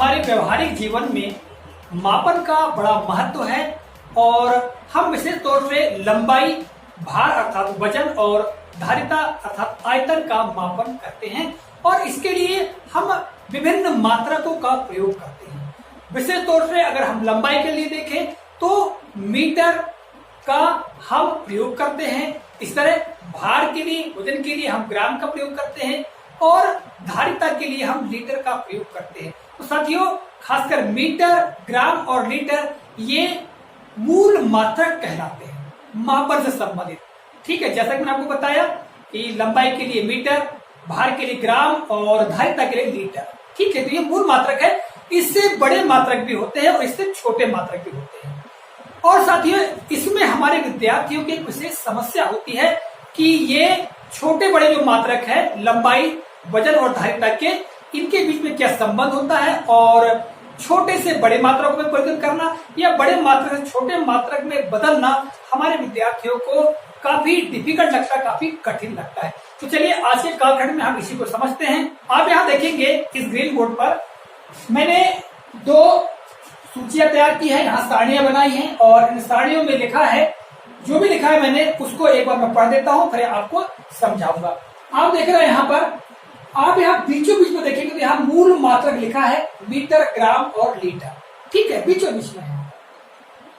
हमारे व्यवहारिक जीवन में मापन का बड़ा महत्व है और हम विशेष तौर से लंबाई, भार अर्थात वजन और धारिता अर्थात आयतन का मापन करते हैं और इसके लिए हम विभिन्न मात्रकों का प्रयोग करते हैं। विशेष तौर से अगर हम लंबाई के लिए देखें तो मीटर का हम प्रयोग करते हैं। इस तरह भार के लिए, वजन के लिए हम ग्राम का प्रयोग करते हैं और धारिता के लिए हम लीटर का प्रयोग करते हैं। तो साथियों, खासकर मीटर, ग्राम और लीटर ये मूल मात्रक कहलाते हैं, मापन से संबंधित। ठीक है, जैसा कि मैंने आपको बताया कि लंबाई के लिए मीटर, भार के लिए ग्राम और धारिता के लिए लीटर। ठीक है, तो ये मूल मात्रक है। इससे बड़े मात्रक भी होते हैं और इससे छोटे मात्रक भी होते हैं। और साथियों, इसमें हमारे विद्यार्थियों की एक विशेष समस्या होती है कि ये छोटे बड़े जो मात्रक है, लंबाई, वजन और धारिता के, इनके बीच में क्या संबंध होता है और छोटे से बड़े मात्रक में परिवर्तन करना या बड़े मात्रक से छोटे मात्रक में बदलना हमारे विद्यार्थियों को काफी डिफिकल्ट लगता है, काफी कठिन लगता है। तो चलिए आज के कालखंड में हम इसी को समझते हैं। आप यहाँ देखेंगे इस ग्रीन बोर्ड पर मैंने दो सूचियां तैयार की है, यहाँ सारणियां बनाई हैं और इन सारणियों में लिखा है, जो भी लिखा है मैंने उसको एक बार मैं पढ़ देता हूँ, फिर आपको समझाऊंगा। आप देख रहे हैं यहाँ पर, आप यहाँ बीचों बीच में देखेंगे तो यहाँ मूल मात्रक लिखा है मीटर, ग्राम और लीटर। ठीक है, बीचों बीच में है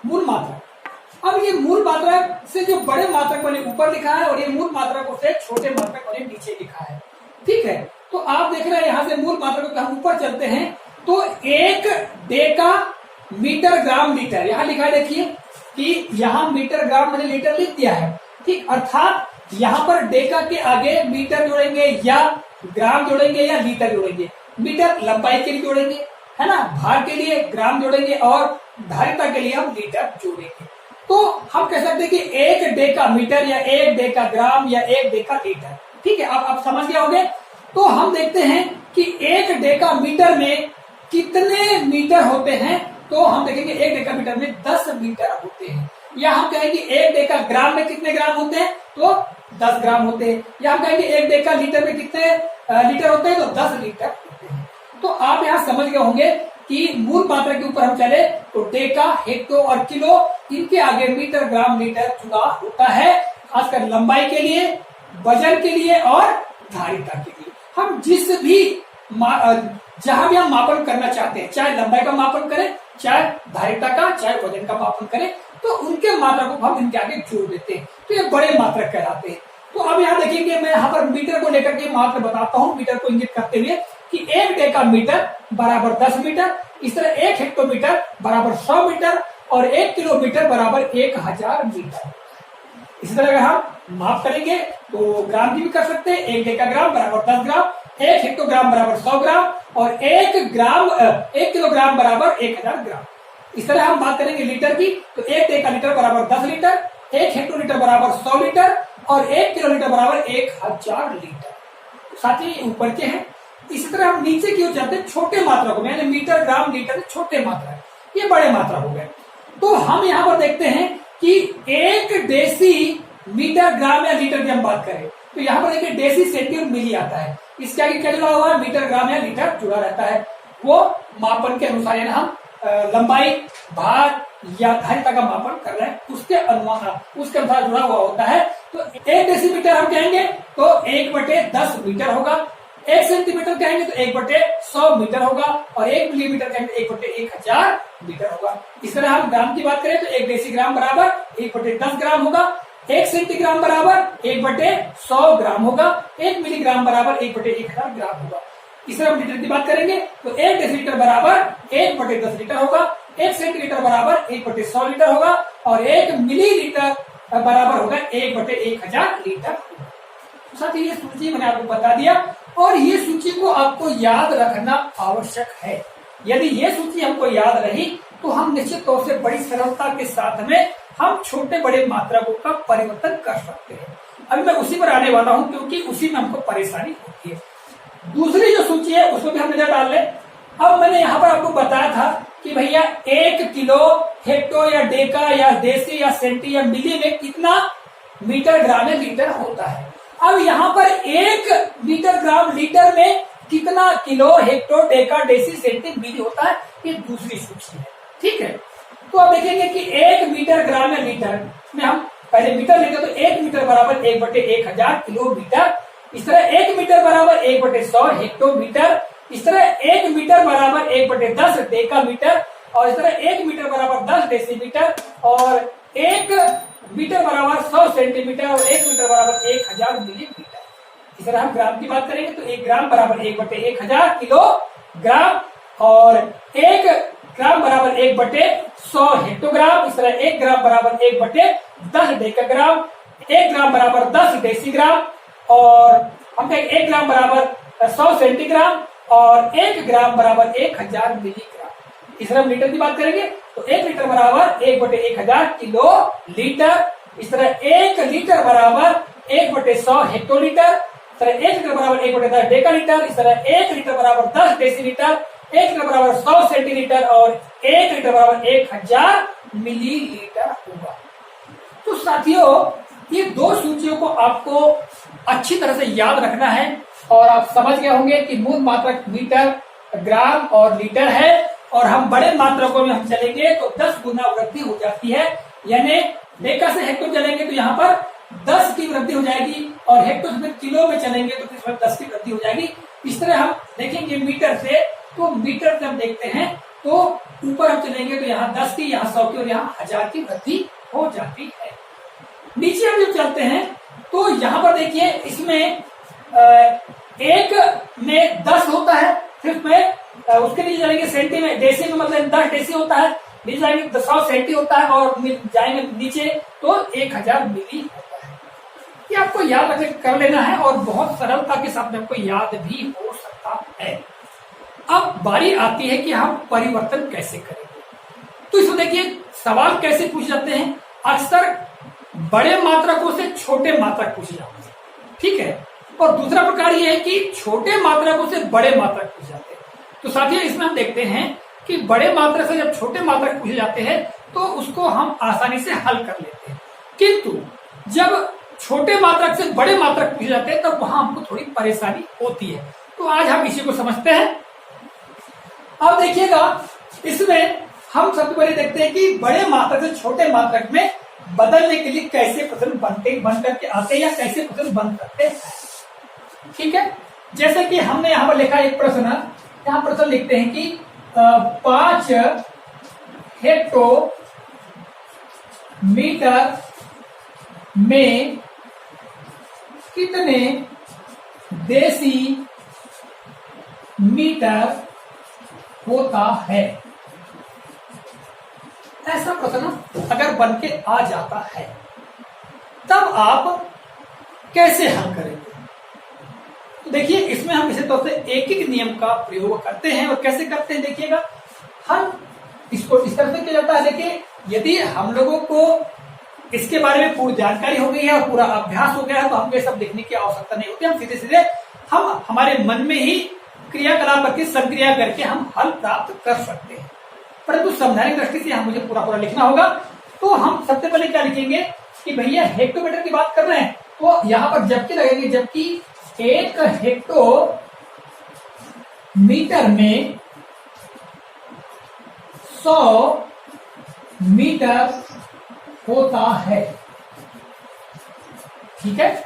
मूल मात्रक। अब ये मूल मात्रक से जो बड़े मात्रक वाले ऊपर लिखा है और ये मूल मात्रकों से छोटे मात्रक वाले नीचे लिखा है। ठीक है, तो आप देख रहे हैं यहाँ से मूल मात्रकों के हम ऊपर चलते हैं तो एक डेका, मीटर, ग्राम, लीटर यहाँ लिखा है। देखिए कि यहाँ मीटर, ग्राम मैंने लीटर लिख दिया है। ठीक, अर्थात यहाँ पर डेका के आगे मीटर जोड़ेंगे या ग्राम जोड़ेंगे या लीटर जोड़ेंगे। मीटर लंबाई के लिए जोड़ेंगे, है ना, भार के लिए ग्राम जोड़ेंगे और धारिता के लिए हम लीटर जोड़ेंगे। तो हम कह सकते हैं कि एक डेका मीटर या एक डेका ग्राम या एक डेका लीटर। ठीक है, आप समझ गए होंगे। तो हम देखते हैं कि एक डेका मीटर में कितने मीटर होते हैं, तो हम देखेंगे एक डेका मीटर में 10 मीटर होते हैं। या हम कहेंगे एक डेका ग्राम में कितने ग्राम होते हैं, तो 10 ग्राम होते हैं। या हम कहेंगे एक डेका लीटर में कितने लीटर होते हैं, तो 10 लीटर होते हैं। तो आप यहाँ समझ गए होंगे कि मूल मात्रा के ऊपर हम चले तो डेका, हेक्टो और किलो, इनके आगे मीटर, ग्राम, लीटर जुड़ा होता है, खासकर लंबाई के लिए, वजन के लिए और धारिता के लिए। हम जिस भी जहां भी हम मापन करना चाहते हैं, चाहे लंबाई का मापन करें, चाहे धारिता का, चाहे वजन का मापन करें, तो उनके मात्रकों को हम इनके आगे जोड़ देते हैं, तो ये बड़े मात्रक कहलाते हैं। तो अब यहाँ देखिए मैं यहाँ पर मीटर को लेकर के मात्र बताता हूँ, मीटर को इंगित करते हुए कि एक डेका मीटर बराबर 10 मीटर, इस तरह एक हेक्टोमीटर बराबर 100 मीटर और 1 किलोमीटर बराबर 1000 मीटर। इसी तरह अगर हम माप करेंगे तो ग्राम की भी कर सकते हैं। एक डेका ग्राम बराबर 10 ग्राम, एक हेक्टोग्राम बराबर 100 ग्राम और एक किलोग्राम बराबर 1000 ग्राम। इस तरह हम बात करेंगे लीटर की तो एक डेका लीटर बराबर 10 लीटर, एक हेक्टोलीटर बराबर 100 लीटर और 1 किलोलीटर बराबर 1000 लीटर। साथ ही ऊपर के हैं। इसी तरह हम नीचे की ओर जाते हैं छोटे मात्रा को, यानी मीटर, ग्राम, लीटर छोटे मात्रा, ये बड़े मात्रा हो गए। तो हम यहाँ पर देखते हैं कि एक डेसी मीटर, ग्राम या लीटर की हम बात करें तो यहाँ पर देखिए डेसी, सेंटी और मिली आता है। इसके आगे क्या जुड़ा हुआ है, मीटर, ग्राम या लीटर जुड़ा रहता है। वो मापन के अनुसार, यानी हम लंबाई, भार या धारिता का मापन कर रहे हैं, उसके अनुसार जुड़ा हुआ होता है। तो 1 डेसीमीटर हम कहेंगे तो 1/10 मीटर होगा, 1 सेंटीमीटर कहेंगे तो 1/100 मीटर होगा और 1 मिलीमीटर कहेंगे 1/1000 मीटर होगा। इस तरह हम ग्राम की बात करें तो 1 डेसीग्राम बराबर 1/10 ग्राम होगा, 1 सेंटीग्राम बराबर 1/100 ग्राम होगा, 1 मिलीग्राम बराबर 1/1000 ग्राम होगा। इस तरह हम लीटर की बात करेंगे तो 1 डेसीलीटर बराबर 1/10 लीटर होगा, 1 सेंटीलीटर बराबर 1/100 लीटर होगा और 1 मिलीलीटर बराबर होगा 1/1000 लीटर। साथ ही ये सूची मैंने आपको बता दिया और ये सूची को आपको याद रखना आवश्यक है। यदि ये सूची हमको याद रही तो हम निश्चित तौर से बड़ी सरलता के साथ में हम छोटे बड़े मात्रकों का परिवर्तन कर सकते हैं। अभी मैं उसी पर आने वाला हूं क्योंकि उसी में हमको परेशानी होती है। दूसरी जो सूची है उसको भी हम नजर डाल लें। अब मैंने यहाँ पर आपको बताया था कि भैया 1 किलो, हेक्टो या डेका या देसी या सेंटी या मिली में कितना मीटर, ग्राम या लीटर होता है। अब यहाँ पर 1 मीटर, ग्राम, लीटर में कितना कितना kilo, hecto, deca, deci, centi, milli होता है, ये दूसरी सूची है। ठीक है, तो आप देखेंगे कि 1 मीटर, ग्राम या लीटर में हम पहले मीटर लेंगे तो 1 मीटर बराबर 1/1000 किलोमीटर। इस तरह 1 मीटर बराबर 1/100 हेक्टोमीटर। इस तरह 1 मीटर बराबर 1/10 डेकामीटर। और इस तरह 1 मीटर बराबर 10 डेसीमीटर। और 1 मीटर बराबर 100 सेंटीमीटर। और 1 मीटर बराबर 1000 मिलीमीटर। इस तरह हम ग्राम की बात करेंगे तो 1 ग्राम बराबर 1/1000 किलोग्राम। और 1 ग्राम बराबर 1/100 हेक्टोग्राम। इस तरह 1 ग्राम बराबर 1/10 डेकाग्राम। 1 ग्राम बराबर 10 डेसीग्राम। और हम कहेंगे 1 ग्राम बराबर 100 सेंटीग्राम। और 1 ग्राम बराबर 1000 मिलीग्राम। इस तरह हम लीटर की बात करेंगे तो 1 लीटर बराबर 1/1000 किलो लीटर। इस तरह 1 लीटर बराबर 1/100 हेक्टोलीटर। इस तरह 1 लीटर बराबर 1/10 डेकालीटर। इस तरह 1 लीटर बराबर 10 डेसीलीटर। 1 लीटर बराबर 100 सेंटीलीटर। और 1 लीटर बराबर 1000 मिलीलीटर होगा। तो साथियों, ये दो सूचियों को आपको अच्छी तरह से याद रखना है। और आप समझ गए होंगे कि मूल मात्रक मीटर, ग्राम और लीटर है। और हम बड़े मात्रकों में हम चलेंगे तो 10 गुना वृद्धि हो जाती है। यानी डेका से हेक्टो चलेंगे तो यहाँ पर 10 की वृद्धि हो जाएगी। और हेक्टो से किलो में चलेंगे तो इसमें 10 की वृद्धि हो जाएगी। इस तरह हम देखेंगे मीटर से, तो मीटर से हम देखते हैं तो ऊपर हम चलेंगे तो यहाँ 10 की, यहाँ 100 की और यहाँ 1000 की वृद्धि हो जाती है। नीचे हम जब चलते हैं तो यहाँ पर देखिए इसमें 1 में 10 होता है। फिर में उसके नीचे जाएंगे सेंटी में, डेसी में मतलब 10 डेसी होता है। नीचे जाएंगे 100 सेंटी होता है। और जाएंगे नीचे तो 1000 मिली होता है। ये आपको याद रख कर लेना है और बहुत सरलता के साथ में आपको याद भी हो सकता है। अब बारी आती है कि हम परिवर्तन कैसे करेंगे। तो इसमें देखिए सवाल कैसे पूछे जाते हैं। अक्सर बड़े मात्रकों से छोटे मात्रक पूछे जाते हैं। ठीक है, और दूसरा प्रकार यह है कि छोटे मात्रकों से बड़े मात्रक पूछे जाते हैं। तो साथियों, इसमें हम देखते हैं कि बड़े मात्रक से जब छोटे मात्रक पूछे जाते हैं तो उसको हम आसानी से हल कर लेते हैं। किंतु जब छोटे मात्रक से बड़े मात्रक पूछे जाते हैं तब वहां हमको थोड़ी परेशानी होती है। तो आज हम इसी को समझते हैं। अब देखिएगा, इसमें हम सबसे पहले देखते हैं कि बड़े मात्रक से छोटे मात्रक में बदलने के लिए कैसे प्रश्न बन करके आते हैं या कैसे प्रश्न बन करते हैं। ठीक है, जैसे कि हमने यहाँ पर लिखा एक प्रश्न, यहाँ प्रश्न लिखते हैं कि 5 हेक्टोमीटर में कितने देसी मीटर होता है। ऐसा प्रश्न अगर बन के आ जाता है तब आप कैसे हल करेंगे। तो देखिए, इसमें हम विशेष तौर से एक एक नियम का प्रयोग करते हैं। और कैसे करते हैं देखिएगा, हम इसको इस तरह से किया जाता है। देखिए, यदि हम लोगों को इसके बारे में पूरी जानकारी हो गई है और पूरा अभ्यास हो गया है तो हमको ये सब देखने की आवश्यकता नहीं होती। हम सीधे सीधे हम हमारे मन में ही क्रियाकलाप करके, संक्रिया करके हम हल प्राप्त कर सकते हैं। परंतु समझाने की दृष्टि से हम मुझे पूरा पूरा लिखना होगा। तो हम सबसे पहले क्या लिखेंगे कि भैया हेक्टोमीटर की बात कर रहे हैं तो यहाँ पर जबकि लगेंगे, जबकि 1 हेक्टोमीटर में 100 मीटर होता है। ठीक है,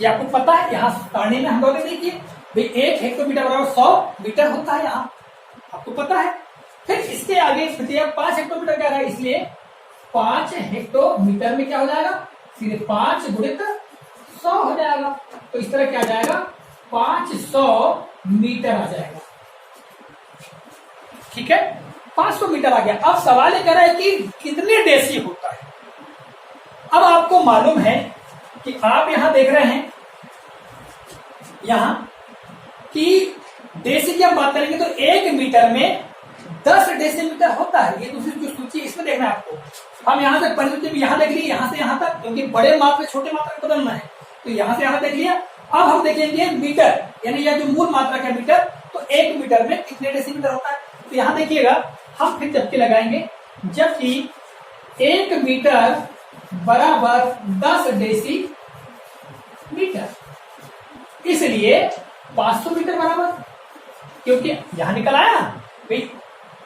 ये आपको पता है। यहाँ सारणी में हम लोग देखिए भाई 1 हेक्टोमीटर बराबर 100 मीटर होता है, यहाँ आपको पता है। फिर इसके आगे 5 हेक्टोमीटर क्या है, इसलिए 5 हेक्टोमीटर में क्या हो जाएगा, सीधे 5 गुणित 100 हो जाएगा। तो इस तरह क्या आ जाएगा, 500 मीटर आ जाएगा। ठीक है, 500 मीटर आ गया। अब सवाल ये कर रहा है कि कितने डेसी होता है। अब आपको मालूम है कि आप यहां देख रहे हैं यहां कि डेसी की हम बात करेंगे तो 1 मीटर में 10 डेसीमीटर होता है। ये दूसरी जो सूची इसमें देखना है आपको। हम यहां से परिवर्तन यहां देख लिए, यहां से यहां तक, क्योंकि बड़े माप में छोटे मात्रा बदलना है तो यहां से यहां देख लिया। अब हम देखेंगे मीटर, यानी यह जो मूल मात्रा है मीटर, तो 1 मीटर में कितने डेसीमीटर होता है। तो यहां देखिएगा, हम फिर जबकि लगाएंगे, जबकि 1 मीटर बराबर 10 डेसीमीटर, इसलिए 500 मीटर बराबर क्योंकि यहां निकल आया भाई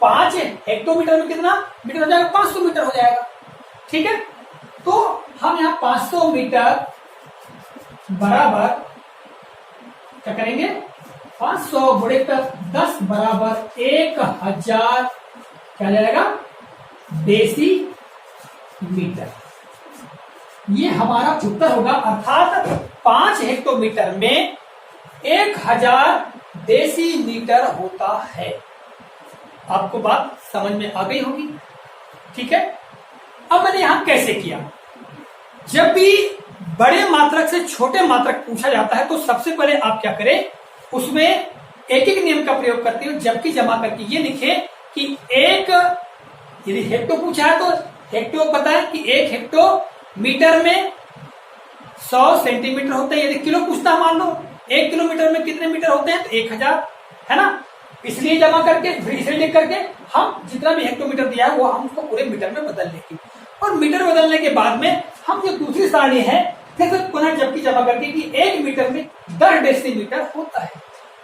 5 हेक्टोमीटर में कितना मीटर हो जाएगा, 500 मीटर हो जाएगा। ठीक है, तो हम यहाँ 500 मीटर बराबर क्या करेंगे, 500 गुणे 10 बराबर 1000 क्या जाएगा डेसी मीटर। ये हमारा उत्तर होगा, अर्थात 5 हेक्टोमीटर में 1000 डेसी मीटर होता है। आपको बात समझ में आ गई होगी। ठीक है, अब मैंने यहां कैसे किया, जब भी बड़े मात्रक से छोटे मात्रक पूछा जाता है तो सबसे पहले आप क्या करें, उसमें एक एक नियम का प्रयोग करते हो, जबकि जमा करके ये लिखे कि एक, यदि हेक्टो पूछा है तो हेक्टो पता है कि 1 हेक्टोमीटर में 100 सेंटीमीटर होते हैं। यदि किलो पूछता है, मान लो 1 किलोमीटर में कितने मीटर होते हैं, तो 1000 है ना, इसलिए जमा करके फिर इसे लिख करके हम जितना भी हेक्टोमीटर दिया है वो हम उसको पूरे मीटर में बदल लेंगे। और मीटर बदलने के बाद में हम जो दूसरी सारणी है फिर से पुनः जबकि जमा करके कि 1 मीटर में 10 डेसीमीटर होता है,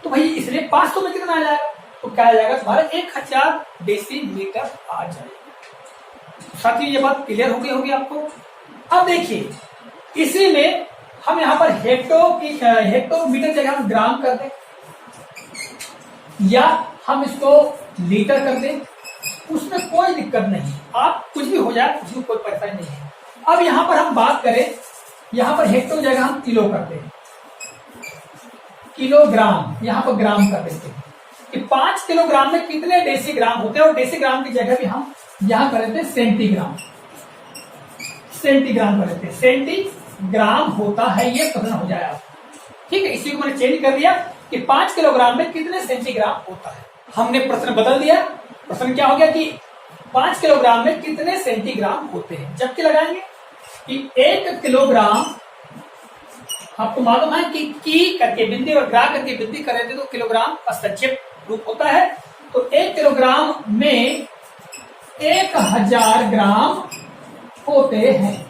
तो भाई इसलिए 500 में कितना आ जाएगा, तो क्या आ जाएगा तुम्हारा 1000 डेसीमीटर आ जाएगा। साथियों ये बात क्लियर हो गई होगी आपको। अब देखिए इसी में हम यहाँ पर हेक्टोमीटर जगह हम ग्राम कर दें या हम इसको लीटर कर दें, उसमें कोई दिक्कत नहीं, आप कुछ भी हो जाए उसमें कोई परेशानी नहीं है। अब यहां पर हम बात करें, यहां पर हेक्टो जगह हम किलो कर दें, किलोग्राम यहां पर ग्राम कर देते हैं कि 5 किलोग्राम में कितने डेसीग्राम होते हैं, और डेसीग्राम की जगह भी हम यहां कर देते हैं सेंटीग्राम, सेंटीग्राम कर देते हैं, सेंटीग्राम होता है, ये प्रश्न हो जाएगा। ठीक है, इसी को मैंने चेंज कर दिया कि 5 किलोग्राम में कितने सेंटीग्राम होता है। हमने प्रश्न बदल दिया, प्रश्न क्या हो गया कि 5 किलोग्राम में कितने सेंटीग्राम होते हैं, जबकि लगाएंगे कि 1 किलोग्राम, आपको मालूम है कि की करके बिंदी और ग्रा करके बिंदी कर रहे थे तो किलोग्राम का संक्षिप्त रूप होता है, तो 1 किलोग्राम में 1000 ग्राम होते हैं।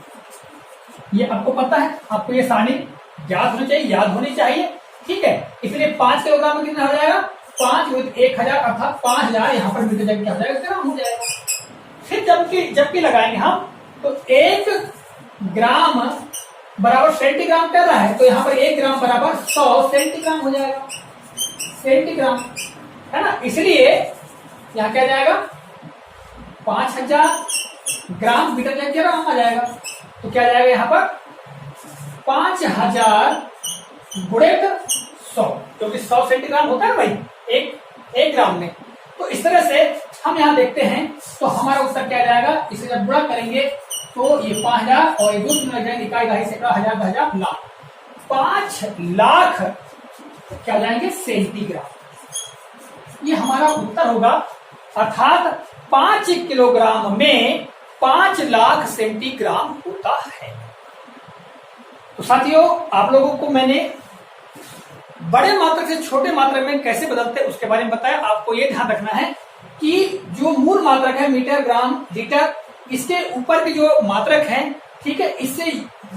ये आपको पता है, आपको ये सारणी याद होनी चाहिए, याद होनी चाहिए। ठीक है, इसलिए 5 किलोग्राम में कितना हो जाएगा, 5 × 1000 अर्थात 5000 यहाँ पर मीटर जगह क्या हो जाएगा, ग्राम हो जाएगा। फिर जबकि लगाएंगे हम तो 1 ग्राम बराबर सेंटीग्राम कर रहा है, तो यहाँ पर 1 ग्राम बराबर 100 सेंटीग्राम हो जाएगा, सेंटीग्राम है ना, इसलिए यहाँ क्या जाएगा 5000 ग्राम मीटर जगह ग्राम आ जाएगा, तो क्या जाएगा यहाँ पर 5000 गुणे 100, क्योंकि 100 सेंटीग्राम होता है भाई एक ग्राम में। तो इस तरह से हम यहाँ देखते हैं, तो हमारा उत्तर क्या जाएगा, इसे जब गुणा करेंगे तो ये 5000 और ये 2 लग जाएंगे, इकाई दहाई सैकड़ा हजार 1000 लाख, 5 लाख क्या जाएंगे सेंटीग्राम। ये हमारा उत्तर होगा, अर्थात 5 किलोग्राम में 5 लाख सेंटीग्राम होता है। तो साथियों आप लोगों को मैंने बड़े मात्रक से छोटे मात्रक में कैसे बदलते हैं उसके बारे में बताया। आपको ये ध्यान रखना है कि जो मूल मात्रक है मीटर, ग्राम, लीटर, इसके ऊपर के जो मात्रक हैं, ठीक है, इससे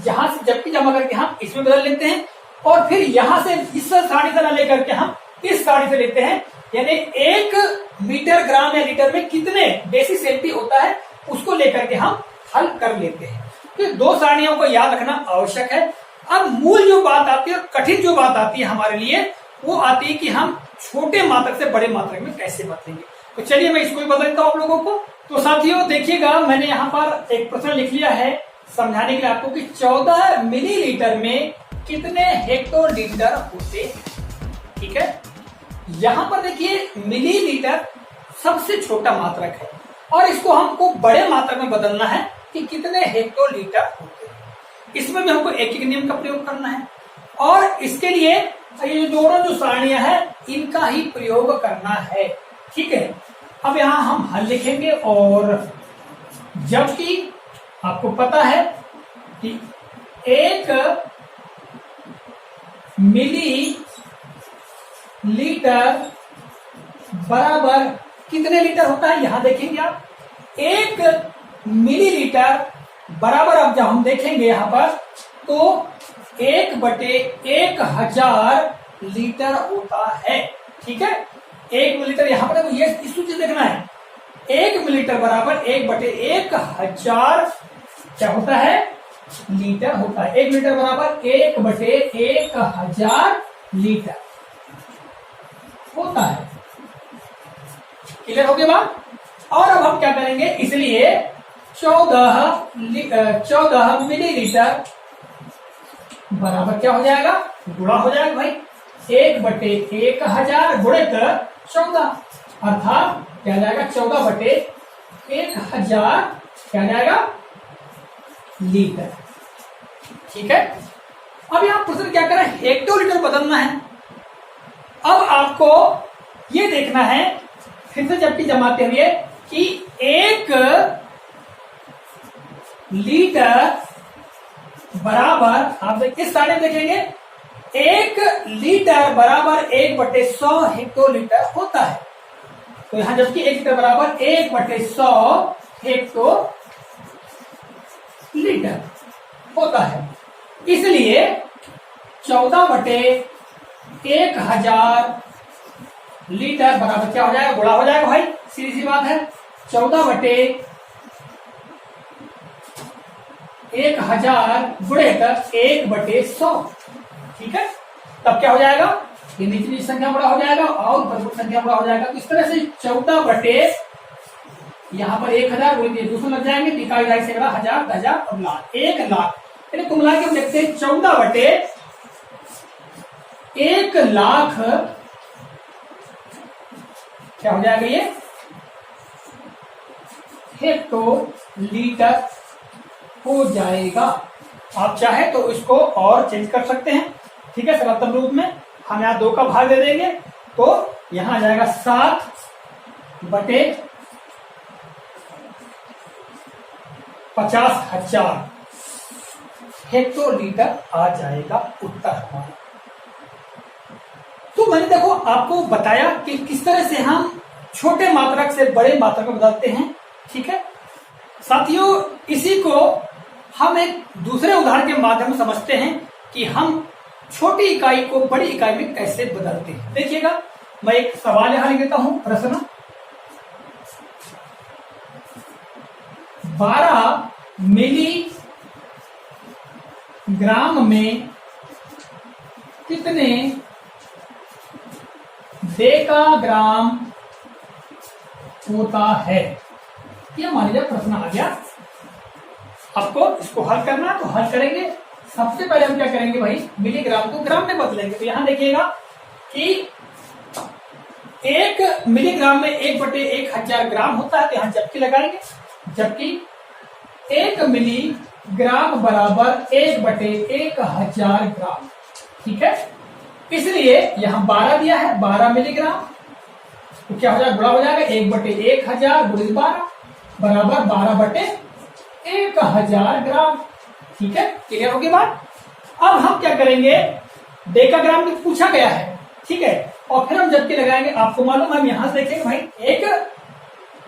यहां से जबकि जमा करके हम इसमें बदल लेते हैं, और फिर यहां से इस सारणी से लेकर के हम इस सारणी से लेते हैं, यानी 1 मीटर, ग्राम या लीटर में कितने डेसी सेंटी होता है उसको लेकर के हम हल कर लेते हैं। तो 2 सारणियों को याद रखना आवश्यक है। अब मूल जो बात आती है और कठिन जो बात आती है हमारे लिए, वो आती है कि हम छोटे मात्रक से बड़े मात्रक में कैसे बदलेंगे। तो चलिए मैं इसको भी बदल देता हूं आप लोगों को। तो साथियों देखिएगा, मैंने यहाँ पर एक प्रश्न लिख लिया है समझाने के लिए आपको कि 14 मिलीलीटर में कितने हेक्टोलीटर होते हैं। ठीक है, यहां पर देखिए मिलीलीटर सबसे छोटा मात्रक है और इसको हमको बड़े मात्रक में बदलना है कि कितने हेक्टोलीटर होते हैं। इसमें भी हमको एक एक नियम का प्रयोग करना है और इसके लिए ये दोनों जो सारणियां हैं इनका ही प्रयोग करना है। ठीक है, अब यहां हम हल लिखेंगे, और जबकि आपको पता है कि 1 मिली लीटर बराबर कितने लीटर होता है, यहां देखेंगे आप 1 मिलीलीटर बराबर, अब जब हम देखेंगे यहां पर तो 1/1000 लीटर होता है। ठीक है, 1 मिलीलीटर, यहां पर देखो ये इस सूची देखना है। 1 मिलीलीटर बराबर 1/1000 क्या होता है, लीटर होता है। 1 मिलीलीटर बराबर 1/1000 लीटर होता है। क्लियर हो गया बात। और अब हम क्या करेंगे, इसलिए 14 मिलीलीटर बराबर क्या हो जाएगा, गुणा हो जाएगा भाई 1/1000 गुणे कर 14, अर्थात क्या जाएगा 14/1000 क्या जाएगा लीटर। ठीक है। अब यहां प्रश्न क्या करें, हेक्टोलीटर बदलना है। अब आपको ये देखना है फिर से जबकि जमाते हुए कि 1 लीटर बराबर, आप इस साइड में देखेंगे 1 लीटर बराबर 1/100 हेक्टोलीटर होता है। तो यहां जबकि 1 लीटर बराबर 1/100 हेक्टोलीटर होता है, इसलिए 14/1000 लीटर बराबर क्या हो जाएगा, गुणा हो जाएगा भाई, सीधी सी बात है। 14/1000 गुणे कर 1/100। ठीक है। तब क्या हो जाएगा, ये निचली संख्या बड़ा हो जाएगा और ऊपर संख्या बड़ा हो जाएगा। तो इस तरह से 14 यहां पर 1000 बोलिए दूसरे लग जाएंगे, इकाई ढाई से 1000 1000 और लाख 1 लाख, यानी कुल मिला के हम देखते हैं 14/1 लाख क्या हो जाएगा, ये हेक्टोलीटर हो जाएगा। आप चाहे तो इसको और चेंज कर सकते हैं। ठीक है, सरलतम रूप में हम यहां 2 का भाग दे देंगे तो यहां आ जाएगा 7/50,000 हेक्टोलीटर आ जाएगा उत्तर हमारा। तो मैंने देखो आपको बताया कि किस तरह से हम छोटे मात्रक से बड़े मात्रक में बदलते हैं। ठीक है साथियों, इसी को हम एक दूसरे उदाहरण के माध्यम से समझते हैं कि हम छोटी इकाई को बड़ी इकाई में कैसे बदलते हैं। देखिएगा, मैं एक सवाल यहां लिख देता हूं, प्रश्न 12 मिलीग्राम में कितने डेकाग्राम होता है, ये मान लीजिए प्रश्न आ गया। आपको इसको हल करना है तो हल करेंगे। सबसे पहले हम क्या करेंगे भाई, मिलीग्राम को ग्राम में बदलेंगे। तो यहां देखिएगा कि 1 मिलीग्राम में 1/1000 ग्राम होता है, तो यहां जबकि लगाएंगे, जबकि 1 मिलीग्राम बराबर 1/1000 ग्राम। ठीक है, इसलिए यहां 12 दिया है, 12 मिलीग्राम, तो क्या हो जाएगा, गुणा हो जाएगा 1/1000 गुणित 12 बराबर 12/1000 ग्राम। ठीक है, क्लियर होगी बात। अब हम क्या करेंगे, डेकाग्राम में पूछा गया है, ठीक है, और फिर हम जबकि लगाएंगे। आपको मालूम है, हम यहां से देखेंगे भाई 1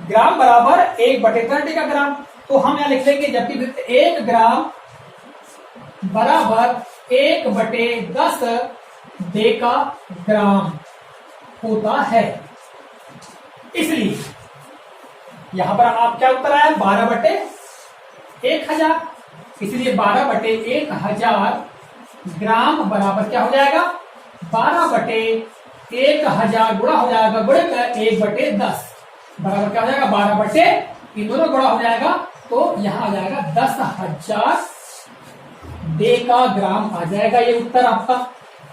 ग्राम बराबर 1/10 डेकाग्राम, तो हम यहां लिख लेंगे जबकि 1 ग्राम बराबर 1/10 डेकाग्राम होता है। इसलिए यहां पर आप क्या उत्तर आया, 12/1000, इसलिए 12/1000 ग्राम बराबर क्या हो जाएगा, 12/1000 गुणा हो जाएगा, गुणे कर 1/10 बराबर क्या हो जाएगा, 12/, ये दोनों गुणा हो जाएगा तो यहां आ जाएगा 10,000 डेकाग्राम आ जाएगा, ये उत्तर आपका।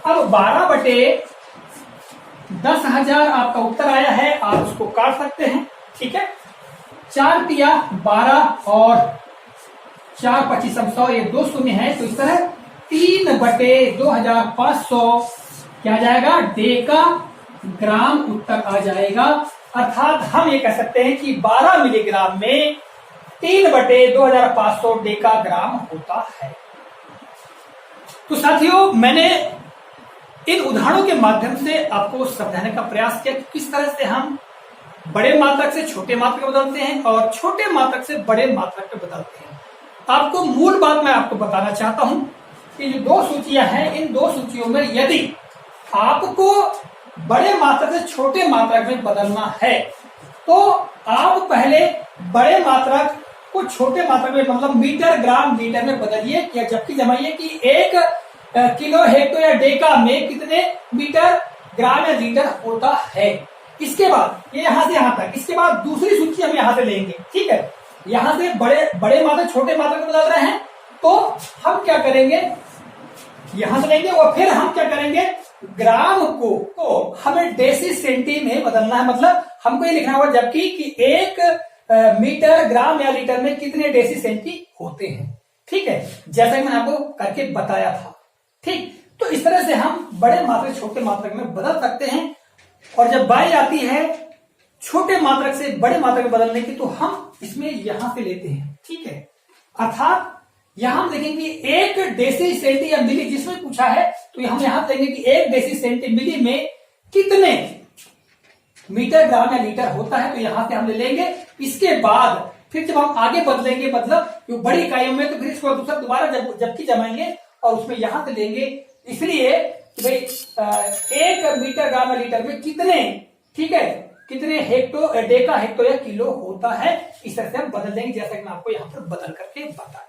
अब 12/10,000 आपका उत्तर आया है, आप उसको काट सकते हैं। ठीक है, 4 तिया 12 और 4 25 100, ये 2 शून्य है, तो इस तरह 3/2500 क्या जाएगा, डेकाग्राम उत्तर आ जाएगा। अर्थात हम ये कह सकते हैं कि 12 मिलीग्राम में 3/2500 डेकाग्राम होता है। तो साथियों, मैंने इन उदाहरणों के माध्यम से आपको समझाने का प्रयास किया कि किस तरह से हम बड़े मात्रक से छोटे मात्रक में बदलते हैं और छोटे मात्रक से बड़े मात्रक में बदलते हैं। आपको मूल बात मैं आपको बताना चाहता हूं कि जो 2 सूचियां हैं, इन 2 सूचियों में यदि आपको बड़े मात्रक से छोटे मात्रक में बदलना है, तो आप पहले बड़े मात्रक को छोटे मात्रक में मतलब मीटर ग्राम लीटर में बदलिए, या जबकि जमाइए कि 1 किलो हेक्टो या डेका में कितने मीटर ग्राम या लीटर होता है। इसके बाद ये यहां से यहां तक, इसके बाद दूसरी सूची हम यहां से लेंगे, ठीक है। यहां से बड़े मात्रक छोटे मात्रक में बदल रहे हैं, तो हम क्या करेंगे, यहां से लेंगे और फिर हम क्या करेंगे, ग्राम को हमें डेसी सेंटी में बदलना है। मतलब हमको ये लिखना होगा जबकि कि 1 मीटर ग्राम या लीटर में कितने डेसी सेंटी होते हैं, ठीक है, जैसा कि मैंने आपको करके बताया था, ठीक। तो इस तरह से हम बड़े मात्रक छोटे मात्रक में बदल सकते हैं। और जब बारी आती है छोटे मात्रक से बड़े मात्रक में बदलने की, तो हम इसमें यहां से लेते हैं, ठीक है। अर्थात यहां हम देखेंगे 1 डेसी सेंटी या मिली जिसमें पूछा है, तो हम यहां देखेंगे कि 1 डेसी सेंटी मिली में कितने मीटर ग्राम या लीटर होता है, तो यहां से हम ले लेंगे। इसके बाद फिर जब हम आगे बदलेंगे, मतलब बड़ी इकाइयों में, तो फिर इसको दोबारा जबकि जमाएंगे और उसमें यहां से लेंगे, इसलिए कि भाई 1 मीटर ग्राम या लीटर में कितने, ठीक है, कितने हेक्टो डेका हेक्टो या किलो होता है। इस तरह से हम बदल देंगे, जैसा कि मैं आपको यहाँ पर बदल करके बताया।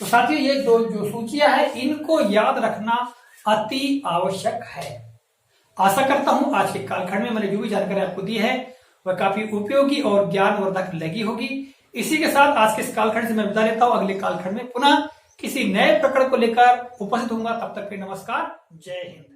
तो साथियों, ये जो सूचियां है इनको याद रखना अति आवश्यक है। आशा करता हूं आज के कालखंड में मैंने जो भी जानकारी आपको दी है वह काफी उपयोगी और ज्ञानवर्धक लगी होगी। इसी के साथ आज के इस कालखंड से मैं विदा लेता हूं। अगले कालखंड में पुनः किसी नए प्रकरण को लेकर उपस्थित होऊंगा। तब तक के नमस्कार, जय हिंद।